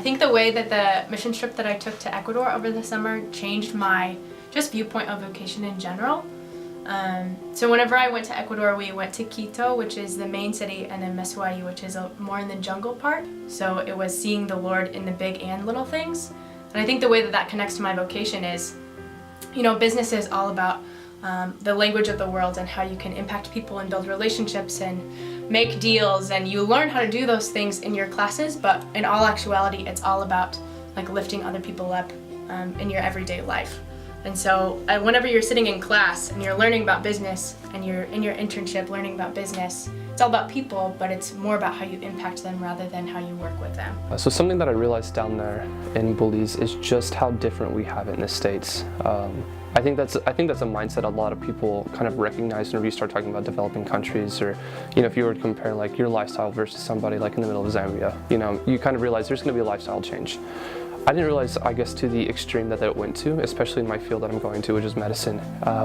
think the way that the mission trip that I took to Ecuador over the summer changed my just viewpoint of vocation in general. So whenever I went to Ecuador, we went to Quito, which is the main city, and then Mesuayi, which is more in the jungle part. So it was seeing the Lord in the big and little things. And I think the way that that connects to my vocation is, you know, business is all about the language of the world and how you can impact people and build relationships and make deals, and you learn how to do those things in your classes, but in all actuality it's all about like lifting other people up in your everyday life. And so whenever you're sitting in class and you're learning about business and you're in your internship learning about business, it's all about people, but it's more about how you impact them rather than how you work with them. So something that I realized down there in Belize is just how different we have it in the States. I think that's a mindset a lot of people kind of recognize whenever you start talking about developing countries, or, you know, if you were to compare like your lifestyle versus somebody like in the middle of Zambia, you know, you kind of realize there's going to be a lifestyle change. I didn't realize, I guess, to the extreme that it went to, especially in my field that I'm going to, which is medicine.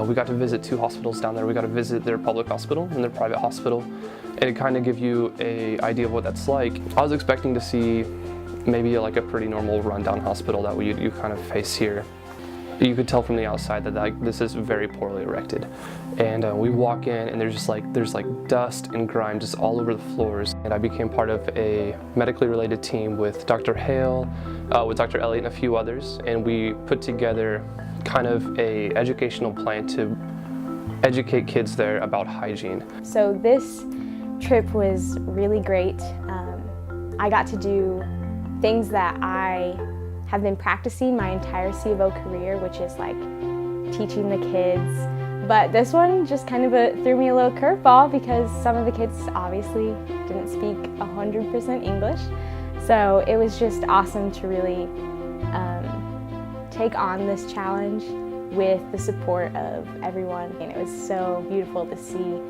We got to visit 2 hospitals down there. We got to visit their public hospital and their private hospital, and it kind of give you an idea of what that's like. I was expecting to see maybe like a pretty normal rundown hospital that you kind of face here. You could tell from the outside that this is very poorly erected. And we walk in and there's dust and grime just all over the floors. And I became part of a medically related team with Dr. Hale, with Dr. Elliott and a few others. And we put together kind of a educational plan to educate kids there about hygiene. So this trip was really great. I got to do things that I have been practicing my entire C of O career, which is like teaching the kids. But this one just kind of threw me a little curveball because some of the kids obviously didn't speak 100% English. So it was just awesome to really take on this challenge with the support of everyone. And it was so beautiful to see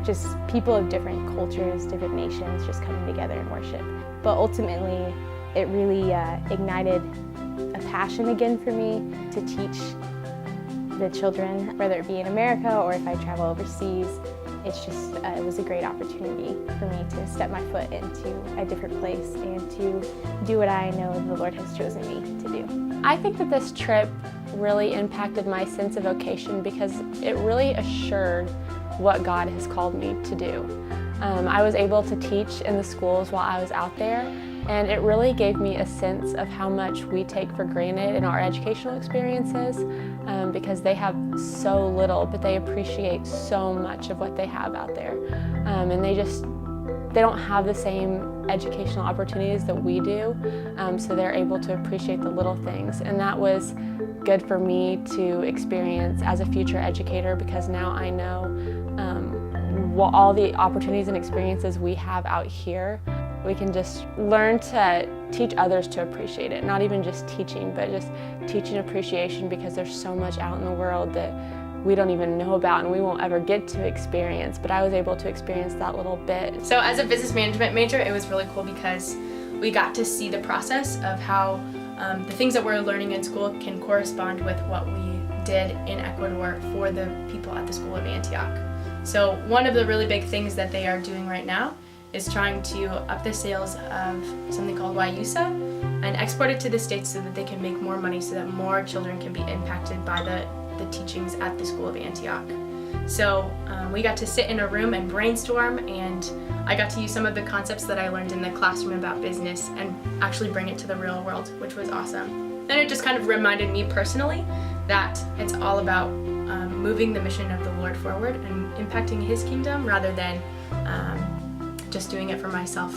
just people of different cultures, different nations just coming together in worship. But ultimately, it really ignited a passion again for me to teach the children, whether it be in America or if I travel overseas. It's just, it was a great opportunity for me to step my foot into a different place and to do what I know the Lord has chosen me to do. I think that this trip really impacted my sense of vocation because it really assured what God has called me to do. I was able to teach in the schools while I was out there, and it really gave me a sense of how much we take for granted in our educational experiences because they have so little, but they appreciate so much of what they have out there. And they don't have the same educational opportunities that we do, so they're able to appreciate the little things. And that was good for me to experience as a future educator because now I know all the opportunities and experiences we have out here, we can just learn to teach others to appreciate it. Not even just teaching, but just teaching appreciation because there's so much out in the world that we don't even know about and we won't ever get to experience. But I was able to experience that little bit. So as a business management major, it was really cool because we got to see the process of how the things that we're learning in school can correspond with what we did in Ecuador for the people at the School of Antioch. So one of the really big things that they are doing right now is trying to up the sales of something called YUSA and export it to the States so that they can make more money so that more children can be impacted by the teachings at the School of Antioch. So we got to sit in a room and brainstorm, and I got to use some of the concepts that I learned in the classroom about business and actually bring it to the real world, which was awesome. Then it just kind of reminded me personally that it's all about moving the mission of the Lord forward and impacting His kingdom rather than just doing it for myself.